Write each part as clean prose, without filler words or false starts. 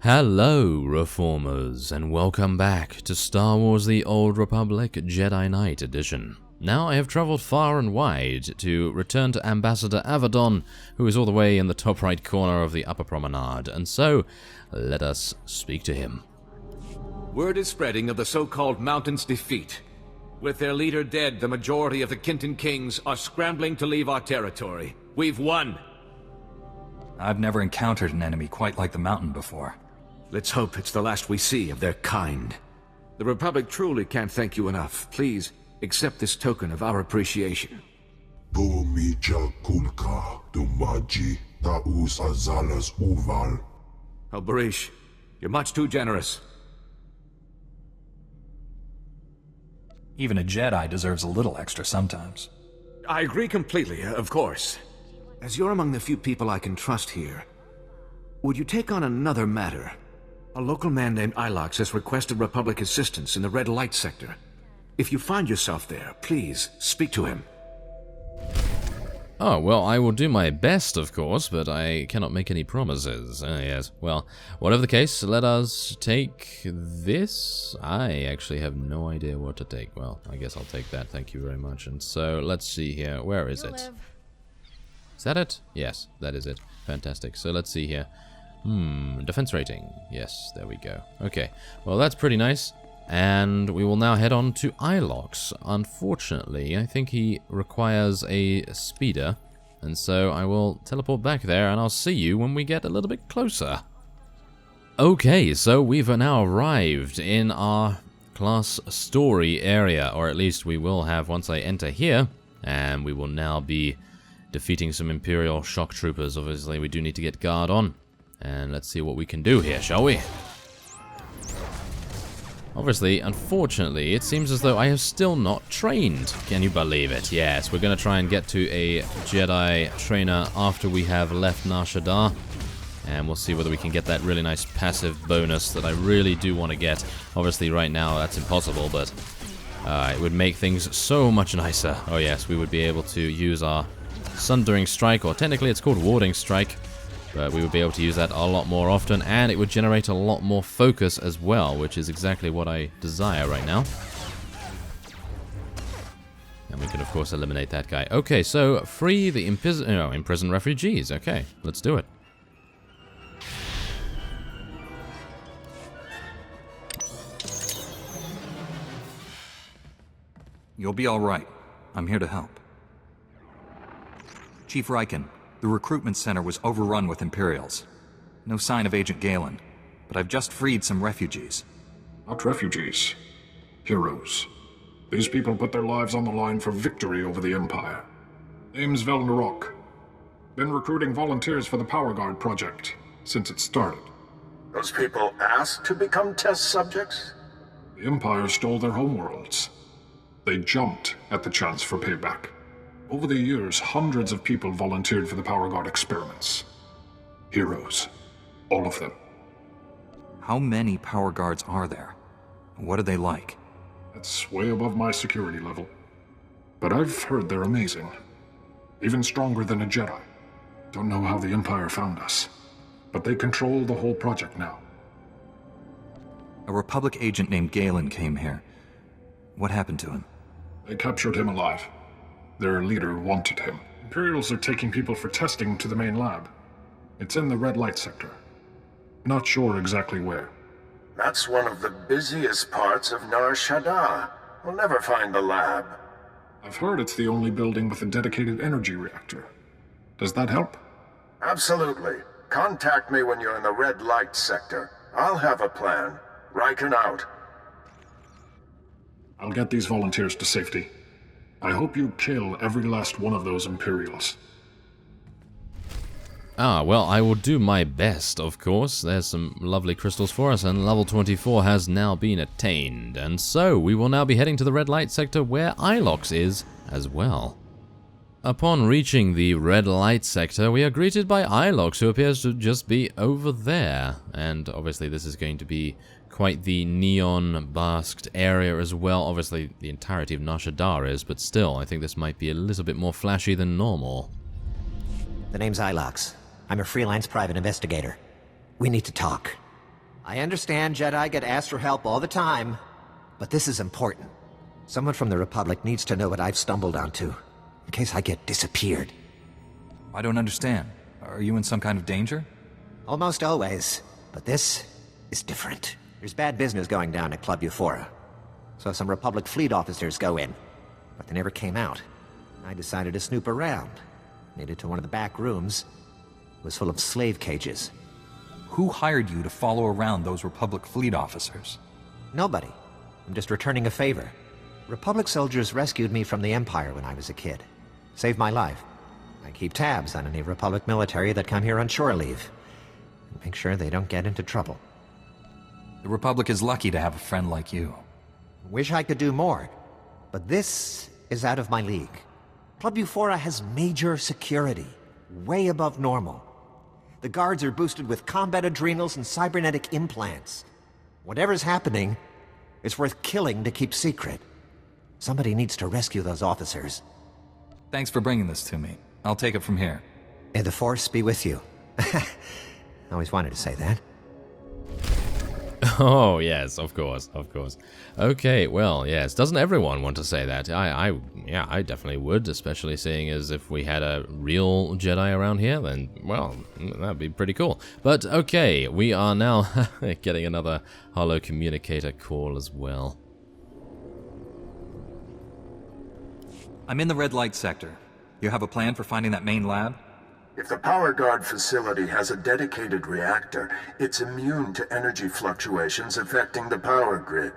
Hello, Reformers, and welcome back to Star Wars The Old Republic Jedi Knight Edition. Now I have travelled far and wide to return to Ambassador Avedon, who is all the way in the top right corner of the upper promenade, and so let us speak to him. Word is spreading of the so-called Mountain's defeat. With their leader dead, the majority of the Kintan Kings are scrambling to leave our territory. We've won! I've never encountered an enemy quite like the Mountain before. Let's hope it's the last we see of their kind. The Republic truly can't thank you enough. Please, accept this token of our appreciation. Oh, Barish, you're much too generous. Even a Jedi deserves a little extra sometimes. I agree completely, of course. As you're among the few people I can trust here, would you take on another matter? A local man named Ilox has requested Republic assistance in the Red Light sector. If you find yourself there, please speak to him. Oh, well, I will do my best, of course, but I cannot make any promises. Yes, well, whatever the case, let us take this. I actually have no idea what to take. Well, I guess I'll take that, thank you very much. And so, let's see here, where is it? Is that it? Yes, that is it. Fantastic. So let's see here. Defense rating. Yes, there we go. Okay, well that's pretty nice. And we will now head on to Ilox. Unfortunately, I think he requires a speeder. And so I will teleport back there and I'll see you when we get a little bit closer. Okay, so we've now arrived in our class story area. Or at least we will have once I enter here. And we will now be defeating some Imperial shock troopers. Obviously, we do need to get guard on. And let's see what we can do here, shall we? Obviously, unfortunately, it seems as though I have still not trained. Can you believe it? Yes, we're going to try and get to a Jedi trainer after we have left Nar Shaddaa. And we'll see whether we can get that really nice passive bonus that I really do want to get. Obviously, right now, that's impossible, but it would make things so much nicer. Oh yes, we would be able to use our Sundering Strike, or technically it's called Warding Strike. But we would be able to use that a lot more often, and it would generate a lot more focus as well, which is exactly what I desire right now. And we can, of course, eliminate that guy. Okay, so free the imprisoned refugees. Okay, let's do it. You'll be all right. I'm here to help. Chief Riken, the recruitment center was overrun with Imperials. No sign of Agent Galen, but I've just freed some refugees. Not refugees. Heroes. These people put their lives on the line for victory over the Empire. Name's Velnarok. Been recruiting volunteers for the Power Guard project since it started. Those people asked to become test subjects? The Empire stole their homeworlds. They jumped at the chance for payback. Over the years, hundreds of people volunteered for the Power Guard experiments. Heroes. All of them. How many Power Guards are there? What are they like? That's way above my security level. But I've heard they're amazing. Even stronger than a Jedi. Don't know how the Empire found us. But they control the whole project now. A Republic agent named Galen came here. What happened to him? They captured him alive. Their leader wanted him. Imperials are taking people for testing to the main lab. It's in the Red Light sector. Not sure exactly where. That's one of the busiest parts of Nar Shaddaa. We'll never find the lab. I've heard it's the only building with a dedicated energy reactor. Does that help? Absolutely. Contact me when you're in the Red Light sector. I'll have a plan. Riken out. I'll get these volunteers to safety. I hope you kill every last one of those Imperials. Well, I will do my best, of course. There's some lovely crystals for us, and level 24 has now been attained. And so, we will now be heading to the Red Light sector where Ilox is as well. Upon reaching the Red Light sector, we are greeted by Ilox, who appears to just be over there. And obviously this is going to be quite the neon-basked area as well. Obviously, the entirety of Nar Shaddaa is, but still, I think this might be a little bit more flashy than normal. The name's Ilox. I'm a freelance private investigator. We need to talk. I understand Jedi get asked for help all the time, but this is important. Someone from the Republic needs to know what I've stumbled onto, in case I get disappeared. I don't understand. Are you in some kind of danger? Almost always, but this is different. There's bad business going down at Club Euphora. So some Republic fleet officers go in, but they never came out. I decided to snoop around. Made it to one of the back rooms. It was full of slave cages. Who hired you to follow around those Republic fleet officers? Nobody. I'm just returning a favor. Republic soldiers rescued me from the Empire when I was a kid. Saved my life. I keep tabs on any Republic military that come here on shore leave. And make sure they don't get into trouble. The Republic is lucky to have a friend like you. Wish I could do more, but this is out of my league. Club Euphora has major security, way above normal. The guards are boosted with combat adrenals and cybernetic implants. Whatever's happening, it's worth killing to keep secret. Somebody needs to rescue those officers. Thanks for bringing this to me. I'll take it from here. May the Force be with you. I always wanted to say that. Oh, yes, of course, of course. Okay, well, yes, doesn't everyone want to say that? Yeah, I definitely would, especially seeing as if we had a real Jedi around here, then, well, that'd be pretty cool. But, okay, we are now getting another holo communicator call as well. I'm in the red light sector. You have a plan for finding that main lab? If the power guard facility has a dedicated reactor, it's immune to energy fluctuations affecting the power grid.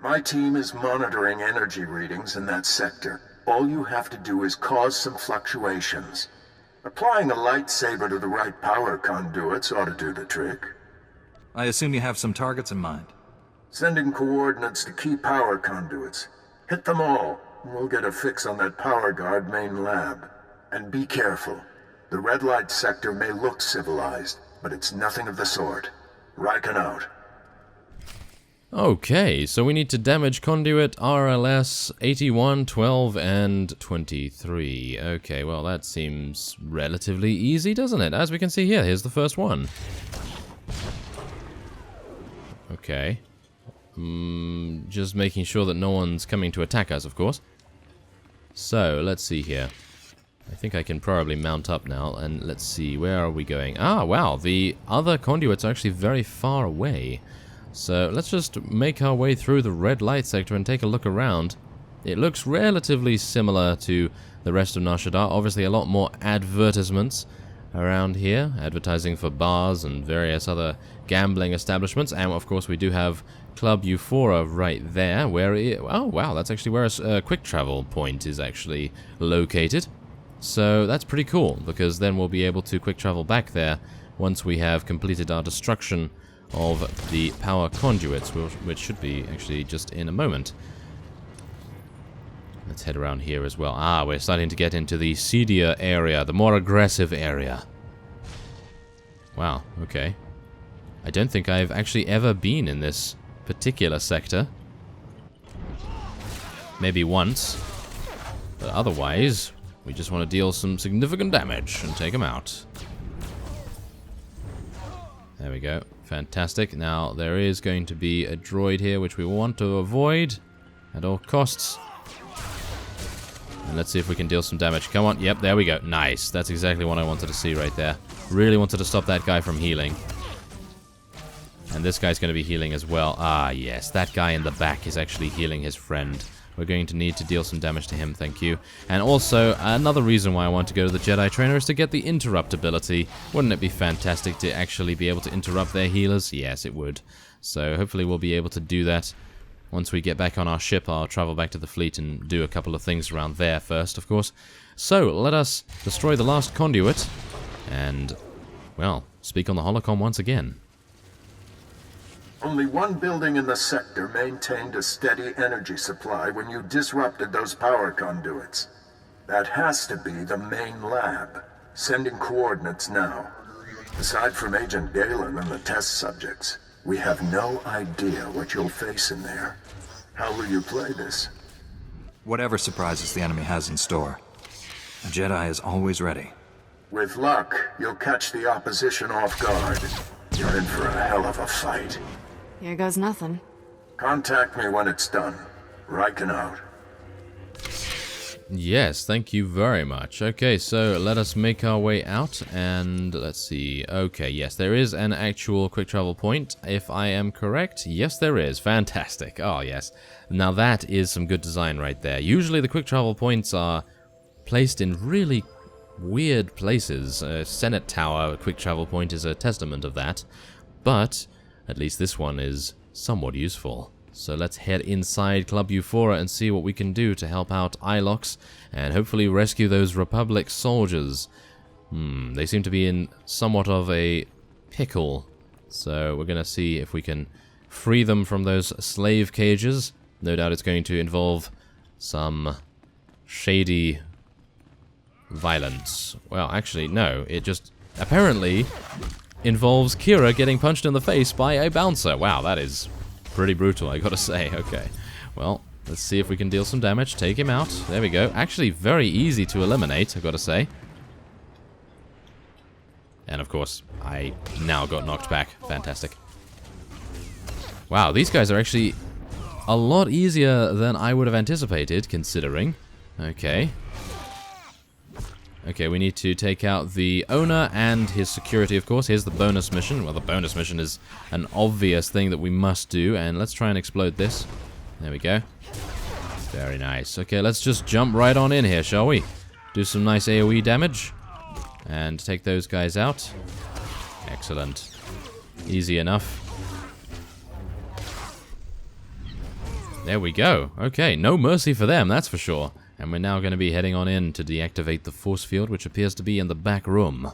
My team is monitoring energy readings in that sector. All you have to do is cause some fluctuations. Applying a lightsaber to the right power conduits ought to do the trick. I assume you have some targets in mind. Sending coordinates to key power conduits. Hit them all, and we'll get a fix on that power guard main lab. And be careful. The red light sector may look civilized, but it's nothing of the sort. Riken out. Okay, so we need to damage conduit RLS 81, 12, and 23. Okay, well that seems relatively easy, doesn't it? As we can see here, here's the first one. Okay. Just making sure that no one's coming to attack us, of course. So, let's see here. I think I can probably mount up now, and let's see, where are we going? Ah, wow, the other conduits are actually very far away. So let's just make our way through the red light sector and take a look around. It looks relatively similar to the rest of Nar Shaddaa. Obviously a lot more advertisements around here, advertising for bars and various other gambling establishments. And of course we do have Club Euphora right there, where oh wow, that's actually where a quick travel point is actually located. So that's pretty cool, because then we'll be able to quick travel back there once we have completed our destruction of the power conduits, which should be actually just in a moment. Let's head around here as well. Ah, we're starting to get into the seedier area, the more aggressive area. Wow, okay. I don't think I've actually ever been in this particular sector. Maybe once. But otherwise, we just want to deal some significant damage and take them out. There we go. Fantastic. Now, there is going to be a droid here, which we want to avoid at all costs. And let's see if we can deal some damage. Come on. Yep, there we go. Nice. That's exactly what I wanted to see right there. Really wanted to stop that guy from healing. And this guy's going to be healing as well. Ah, yes. That guy in the back is actually healing his friend. We're going to need to deal some damage to him, thank you. And also, another reason why I want to go to the Jedi Trainer is to get the interrupt ability. Wouldn't it be fantastic to actually be able to interrupt their healers? Yes, it would. So hopefully we'll be able to do that. Once we get back on our ship, I'll travel back to the fleet and do a couple of things around there first, of course. So, let us destroy the last conduit and, well, speak on the holocom once again. Only one building in the sector maintained a steady energy supply when you disrupted those power conduits. That has to be the main lab. Sending coordinates now. Aside from Agent Galen and the test subjects, we have no idea what you'll face in there. How will you play this? Whatever surprises the enemy has in store. A Jedi is always ready. With luck, you'll catch the opposition off guard. You're in for a hell of a fight. Here goes nothing. Contact me when it's done. Riken out. Yes, thank you very much. Okay, so let us make our way out, and let's see. Okay, yes, there is an actual quick travel point, if I am correct. Yes, there is. Fantastic. Oh, yes. Now that is some good design right there. Usually the quick travel points are placed in really weird places. Senate Tower quick travel point is a testament of that, but at least this one is somewhat useful. So let's head inside Club Euphora and see what we can do to help out Ilox and hopefully rescue those Republic soldiers. They seem to be in somewhat of a pickle, so we're going to see if we can free them from those slave cages. No doubt it's going to involve some shady violence. Well, actually, no. It just apparently involves Kira getting punched in the face by a bouncer. Wow, that is pretty brutal, I gotta say. Okay, well, let's see if we can deal some damage. Take him out. There we go. Actually, very easy to eliminate, I gotta say. And of course, I now got knocked back. Fantastic. Wow, these guys are actually a lot easier than I would have anticipated, considering. Okay. Okay, we need to take out the owner and his security, of course. Here's the bonus mission. Well, the bonus mission is an obvious thing that we must do, and let's try and explode this. There we go. Very nice. Okay, let's just jump right on in here, shall we? Do some nice AoE damage, and take those guys out. Excellent. Easy enough. There we go. Okay, no mercy for them, that's for sure. And we're now going to be heading on in to deactivate the force field, which appears to be in the back room.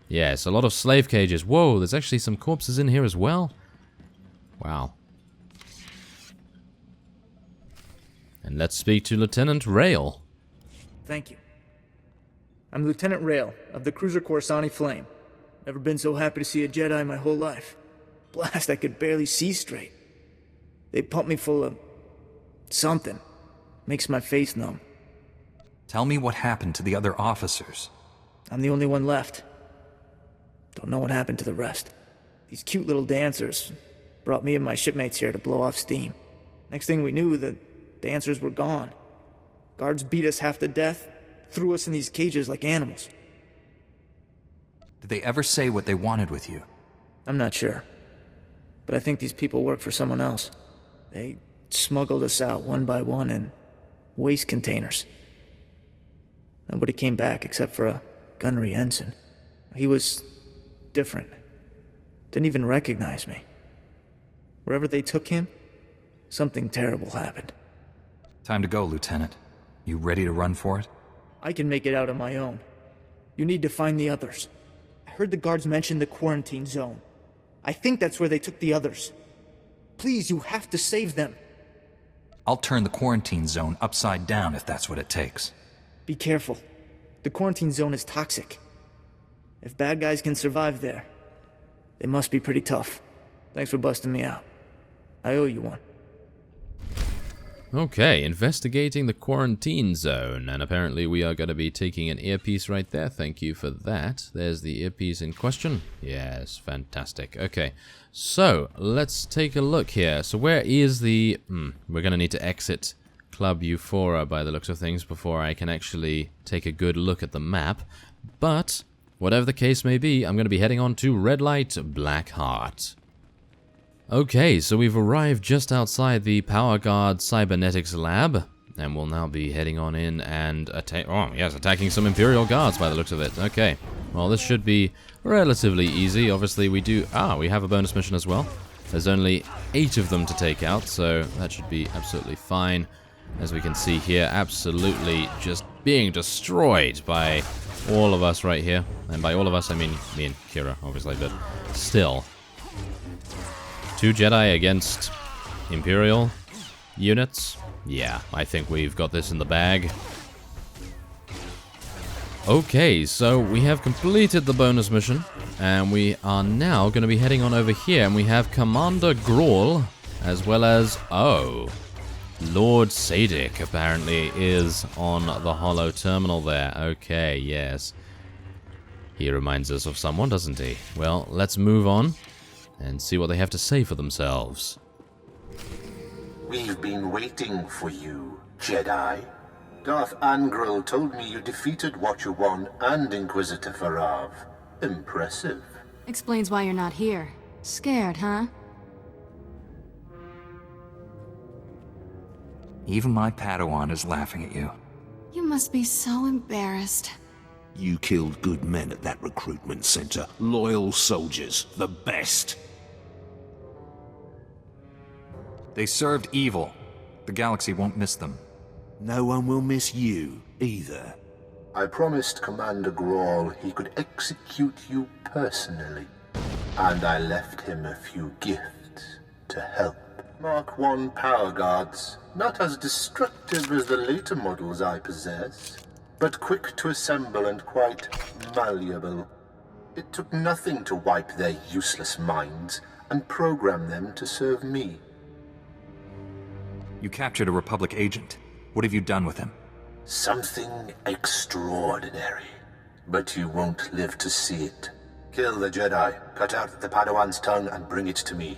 Yes, a lot of slave cages. Whoa, there's actually some corpses in here as well. Wow. And let's speak to Lieutenant Rail. Thank you. I'm Lieutenant Rail of the cruiser Coruscant Flame. Never been so happy to see a Jedi my whole life. Blast, I could barely see straight. They pumped me full of something. Makes my face numb. Tell me what happened to the other officers. I'm the only one left. Don't know what happened to the rest. These cute little dancers brought me and my shipmates here to blow off steam. Next thing we knew, the dancers were gone. Guards beat us half to death, threw us in these cages like animals. Did they ever say what they wanted with you? I'm not sure. But I think these people work for someone else. They smuggled us out one by one in waste containers. Nobody came back except for a gunnery ensign. He was different. Didn't even recognize me. Wherever they took him, something terrible happened. Time to go, Lieutenant. You ready to run for it? I can make it out on my own. You need to find the others. I heard the guards mention the quarantine zone. I think that's where they took the others. Please, you have to save them. I'll turn the quarantine zone upside down if that's what it takes. Be careful. The quarantine zone is toxic. If bad guys can survive there, they must be pretty tough. Thanks for busting me out. I owe you one. Okay, investigating the quarantine zone, and apparently we are going to be taking an earpiece right there. Thank you for that. There's the earpiece in question. Yes, fantastic. Okay, so let's take a look here. So where is the... we're going to need to exit Club Euphora by the looks of things before I can actually take a good look at the map. But whatever the case may be, I'm going to be heading on to Red Light Black Heart. Okay, so we've arrived just outside the Power Guard Cybernetics Lab, and we'll now be heading on in and attacking some Imperial guards by the looks of it. Okay, well this should be relatively easy. Obviously we have a bonus mission as well. There's only 8 of them to take out, so that should be absolutely fine. As we can see here, absolutely just being destroyed by all of us right here. And by all of us, I mean me and Kira, obviously, but still. 2 Jedi against Imperial units. Yeah, I think we've got this in the bag. Okay, so we have completed the bonus mission, and we are now going to be heading on over here, and we have Commander Grawl, as well as, Lord Sadik apparently is on the holo terminal there. Okay, yes. He reminds us of someone, doesn't he? Well, let's move on and see what they have to say for themselves. We've been waiting for you, Jedi. Darth Angral told me you defeated Watcher 1 and Inquisitor Farav. Impressive. Explains why you're not here. Scared, huh? Even my Padawan is laughing at you. You must be so embarrassed. You killed good men at that recruitment center. Loyal soldiers. The best. They served evil. The galaxy won't miss them. No one will miss you, either. I promised Commander Grawl he could execute you personally. And I left him a few gifts to help. Mark 1 power guards, not as destructive as the later models I possess, but quick to assemble and quite malleable. It took nothing to wipe their useless minds and program them to serve me. You captured a Republic agent. What have you done with him? Something extraordinary. But you won't live to see it. Kill the Jedi, cut out the Padawan's tongue, and bring it to me.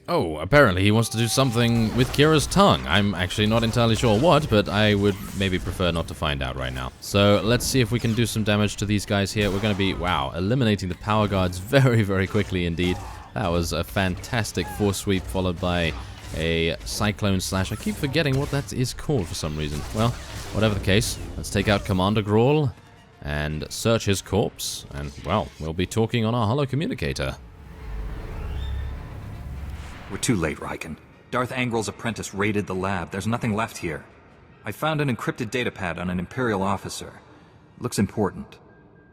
Oh, apparently he wants to do something with Kira's tongue. I'm actually not entirely sure what, but I would maybe prefer not to find out right now. So let's see if we can do some damage to these guys here. We're going to be, wow, eliminating the power guards very, very quickly indeed. That was a fantastic force sweep followed by a cyclone slash. I keep forgetting what that is called for some reason. Well, whatever the case, let's take out Commander Grawl and search his corpse. And, well, we'll be talking on our holo communicator. We're too late, Riken. Darth Angral's apprentice raided the lab. There's nothing left here. I found an encrypted datapad on an Imperial officer. It looks important.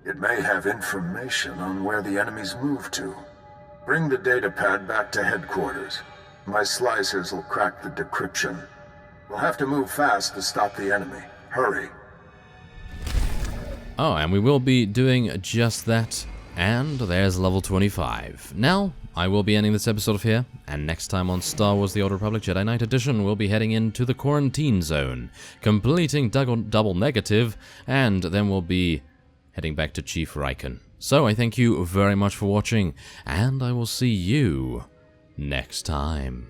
It may have information on where the enemies moved to. Bring the datapad back to headquarters. My slicers will crack the decryption. We'll have to move fast to stop the enemy. Hurry. Oh, and we will be doing just that. And there's level 25. Now, I will be ending this episode here, and next time on Star Wars The Old Republic Jedi Knight Edition, we'll be heading into the quarantine zone, completing double negative, and then we'll be heading back to Chief Riken. So I thank you very much for watching, and I will see you next time.